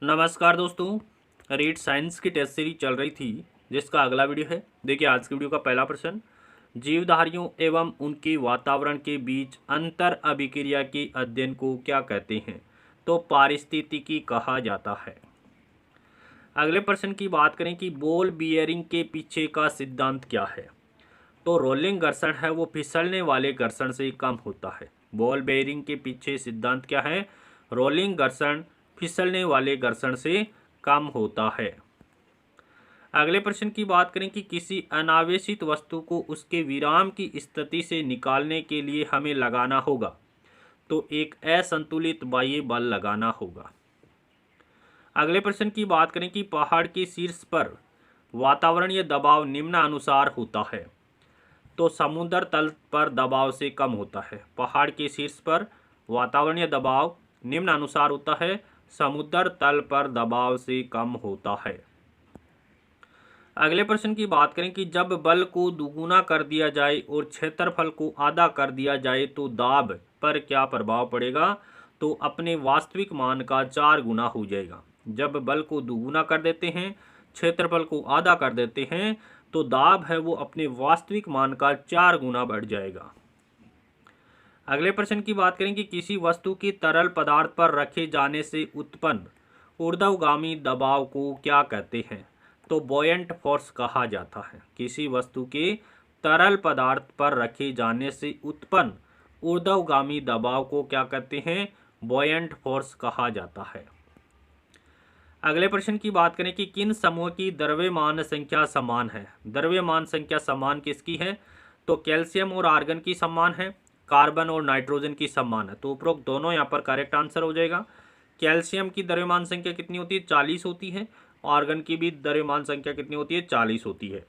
नमस्कार दोस्तों। Read science की टेस्ट सीरीज चल रही थी जिसका अगला वीडियो है। देखिए आज की वीडियो का पहला प्रश्न, जीवधारियों एवं उनके वातावरण के बीच अंतर अभिक्रिया के अध्ययन को क्या कहते हैं? तो पारिस्थितिकी कहा जाता है। अगले प्रश्न की बात करें कि बॉल बियरिंग के पीछे का सिद्धांत क्या है? तो रोलिंग घर्षण है वो फिसलने वाले घर्षण से कम होता है। बॉल बेयरिंग के पीछे सिद्धांत क्या है? रोलिंग घर्षण फिसलने वाले घर्षण से कम होता है। अगले प्रश्न की बात करें कि किसी अनावेशित वस्तु को उसके विराम की स्थिति से निकालने के लिए हमें लगाना होगा तो एक असंतुलित बाह्य बल लगाना होगा। अगले प्रश्न की बात करें कि पहाड़ के शीर्ष पर वातावरणीय दबाव निम्नानुसार होता है तो समुद्र तल पर दबाव से कम होता है। पहाड़ के शीर्ष पर वातावरणीय दबाव निम्नानुसार होता है, समुद्र तल पर दबाव से कम होता है। अगले प्रश्न की बात करें कि जब बल को दुगुना कर दिया जाए और क्षेत्रफल को आधा कर दिया जाए तो दाब पर क्या प्रभाव पड़ेगा? तो अपने वास्तविक मान का 4 गुना हो जाएगा। जब बल को दुगुना कर देते हैं, क्षेत्रफल को आधा कर देते हैं तो दाब है वो अपने वास्तविक मान का 4 गुना बढ़ जाएगा। अगले प्रश्न की बात करें कि किसी वस्तु की तरल पदार्थ पर रखे जाने से उत्पन्न ऊर्ध्वगामी दबाव को क्या कहते हैं? तो बॉयंट फोर्स कहा जाता है। किसी वस्तु के तरल पदार्थ पर रखे जाने से उत्पन्न ऊर्ध्वगामी दबाव को क्या कहते हैं? बॉयंट फोर्स कहा जाता है। अगले प्रश्न की बात करें कि किन समूह की द्रव्यमान संख्या समान है? द्रव्यमान संख्या समान किसकी है? तो कैल्शियम और आर्गन की समान है, कार्बन और नाइट्रोजन की समान है। तो उपरोक्त दोनों यहाँ पर करेक्ट आंसर हो जाएगा। कैल्शियम की द्रव्यमान संख्या कितनी होती है? 40 होती है। आर्गन की भी द्रव्यमान संख्या कितनी होती है? 40 होती है।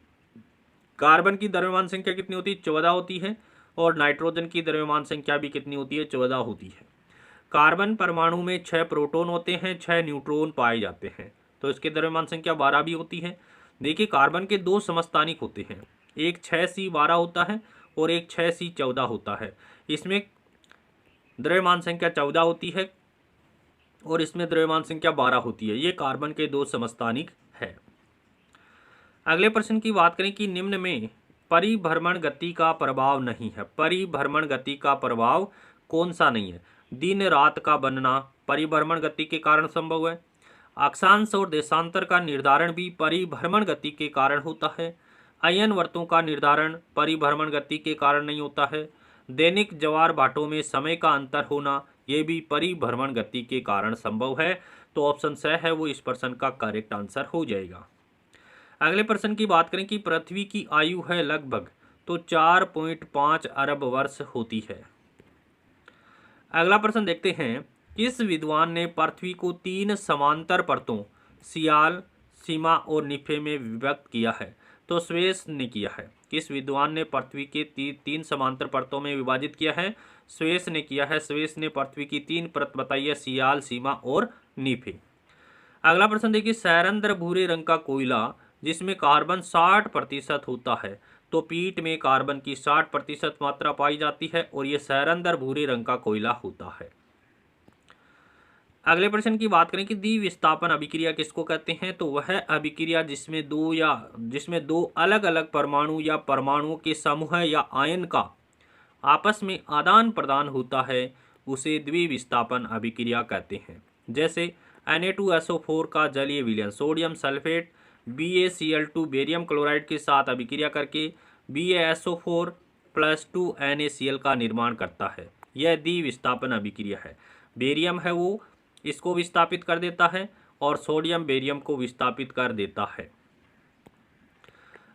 कार्बन की द्रव्यमान संख्या कितनी होती है? 14 होती है। और नाइट्रोजन की द्रव्यमान संख्या भी कितनी होती है? 14 होती है। कार्बन परमाणु में 6 प्रोटॉन होते हैं, 6 न्यूट्रॉन पाए जाते हैं, तो इसकी द्रव्यमान संख्या 12 भी होती है। देखिए कार्बन के 2 समस्थानिक होते हैं, एक 6C12 होता है और एक 6C14 होता है। इसमें द्रव्यमान संख्या 14 होती है और इसमें द्रव्यमान संख्या 12 होती है। ये कार्बन के 2 समस्थानिक है। अगले प्रश्न की बात करें कि निम्न में परिभ्रमण गति का प्रभाव नहीं है। परिभ्रमण गति का प्रभाव कौन सा नहीं है? दिन रात का बनना परिभ्रमण गति के कारण संभव है। अक्षांश और देशांतर का निर्धारण भी परिभ्रमण गति के कारण होता है। अयन वर्तों का निर्धारण परिभ्रमण गति के कारण नहीं होता है। दैनिक ज्वार भाटों में समय का अंतर होना यह भी परिभ्रमण गति के कारण संभव है। तो ऑप्शन स है वो इस प्रश्न का करेक्ट आंसर हो जाएगा। अगले प्रश्न की बात करें कि पृथ्वी की आयु है लगभग तो 4.5 अरब वर्ष होती है। अगला प्रश्न देखते हैं, किस विद्वान ने पृथ्वी को 3 समांतर परतों सियाल, सीमा और निफे में विभक्त किया है? तो स्वेस ने किया है। किस विद्वान ने पृथ्वी के 3 समांतर परतों में विभाजित किया है? स्वेस ने किया है। स्वेस ने पृथ्वी की 3 परत बताई है, सियाल, सीमा और निफे। अगला प्रश्न देखिए, सैरंध्र भूरे रंग का कोयला जिसमें कार्बन 60% होता है तो पीट में कार्बन की 60% मात्रा पाई जाती है और यह सैरंध्र भूरे रंग का कोयला होता है। अगले प्रश्न की बात करें कि द्विविस्थापन अभिक्रिया किसको कहते हैं? तो वह अभिक्रिया जिसमें दो अलग अलग परमाणु या परमाणुओं के समूह या आयन का आपस में आदान प्रदान होता है उसे द्विविस्थापन अभिक्रिया कहते हैं। जैसे Na2SO4 का जलीय विलयन sodium sulphate BaCl2 barium chloride के साथ अभिक्रिया करके BaSO4 + 2 NaCl का निर्माण करता है। यह द्विविस्थापन अभिक्रिया है। बेरियम है वो इसको विस्थापित कर देता है और सोडियम बेरियम को विस्थापित कर देता है।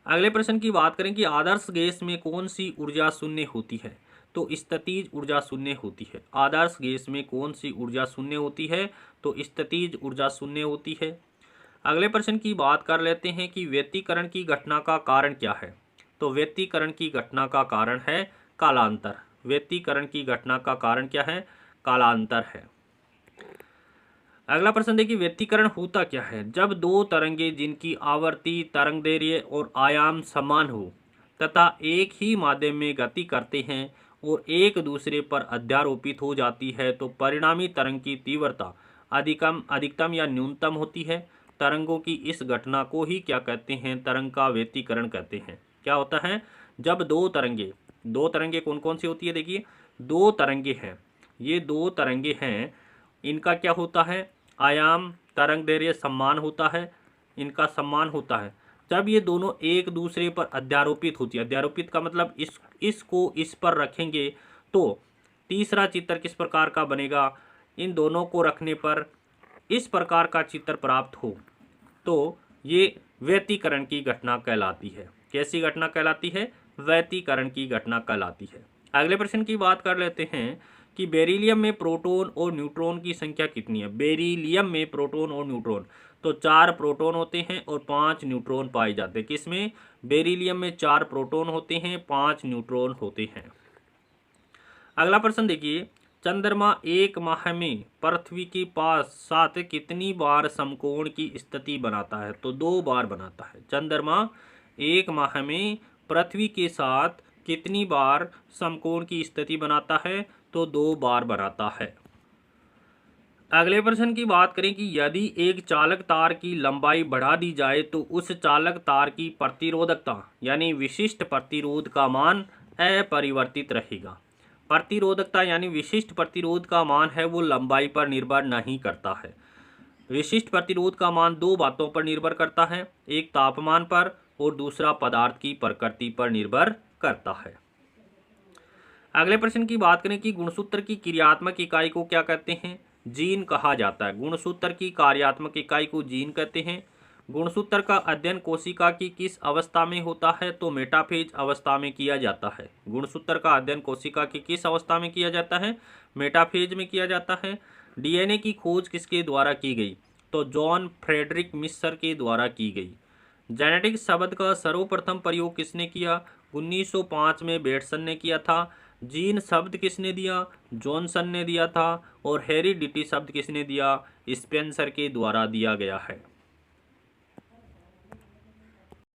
अगले प्रश्न की बात करें कि आदर्श गैस में कौन सी ऊर्जा शून्य होती है? तो स्थितिज ऊर्जा शून्य होती है। आदर्श गैस में कौन सी ऊर्जा शून्य होती है? तो स्थितिज ऊर्जा शून्य होती है। अगले प्रश्न की बात कर लेते हैं कि व्यतिकरण की घटना का कारण क्या है? तो व्यतिकरण की घटना का कारण है कालांतर। व्यतिकरण की घटना का कारण क्या है? कालांतर है। अगला प्रश्न देखिए, व्यतिकरण होता क्या है? जब 2 तरंगे जिनकी आवर्ती, तरंगदैर्घ्य और आयाम समान हो तथा एक ही माध्यम में गति करते हैं और एक दूसरे पर अध्यारोपित हो जाती है तो परिणामी तरंग की तीव्रता अधिकतम या न्यूनतम होती है। तरंगों की इस घटना को ही क्या कहते हैं? तरंग का व्यतिकरण कहते हैं। क्या होता है? जब दो तरंगे कौन कौन सी होती है? देखिए, दो तरंगे हैं, ये दो तरंगे हैं, इनका क्या होता है? आयाम तरंग दैर्घ्य समान होता है, इनका समान होता है। जब ये दोनों एक दूसरे पर अध्यारोपित होती है, अध्यारोपित का मतलब इसको इस पर रखेंगे तो तीसरा चित्र किस प्रकार का बनेगा? इन दोनों को रखने पर इस प्रकार का चित्र प्राप्त हो तो ये व्यतिकरण की घटना कहलाती है। कैसी घटना कहलाती है? व्यतिकरण की घटना कहलाती है। अगले प्रश्न की बात कर लेते हैं कि बेरिलियम में प्रोटॉन और न्यूट्रॉन की संख्या कितनी है? बेरिलियम में प्रोटॉन और न्यूट्रॉन, तो 4 प्रोटॉन होते हैं और 5 न्यूट्रॉन पाए जाते हैं। किसमें? बेरिलियम में 4 प्रोटॉन होते हैं, 5 न्यूट्रॉन होते हैं। अगला प्रश्न देखिए, चंद्रमा एक माह में पृथ्वी के पास साथ कितनी बार समकोण की स्थिति बनाता है? तो 2 बार बनाता है। चंद्रमा एक माह में पृथ्वी के साथ कितनी बार समकोण की स्थिति बनाता है? तो 2 बार बनाता है। अगले प्रश्न की बात करें कि यदि एक चालक तार की लंबाई बढ़ा दी जाए तो उस चालक तार की प्रतिरोधकता यानी विशिष्ट प्रतिरोध का मान अपरिवर्तित रहेगा। प्रतिरोधकता यानी विशिष्ट प्रतिरोध का मान है वो लंबाई पर निर्भर नहीं करता है। विशिष्ट प्रतिरोध का मान 2 बातों पर निर्भर करता है, एक तापमान पर और दूसरा पदार्थ की प्रकृति पर निर्भर करता है। अगले प्रश्न की बात करें कि गुणसूत्र की क्रियात्मक इकाई को क्या कहते हैं? जीन कहा जाता है। गुणसूत्र की कार्यात्मक इकाई को जीन कहते हैं। गुणसूत्र का अध्ययन कोशिका की किस अवस्था में होता है? तो मेटाफेज अवस्था में किया जाता है। गुणसूत्र का अध्ययन कोशिका की किस अवस्था में किया जाता है? मेटाफेज में किया जाता है। डीएनए की खोज किसके द्वारा की गई? तो जॉन फ्रेडरिक मिस्र के द्वारा की गई। जेनेटिक्स शब्द का सर्वप्रथम प्रयोग किसने किया? 1905 में बेटसन ने किया था। जीन शब्द किसने दिया? जॉनसन ने दिया था। और हेरिडिटी शब्द किसने दिया? स्पेंसर के द्वारा दिया गया है।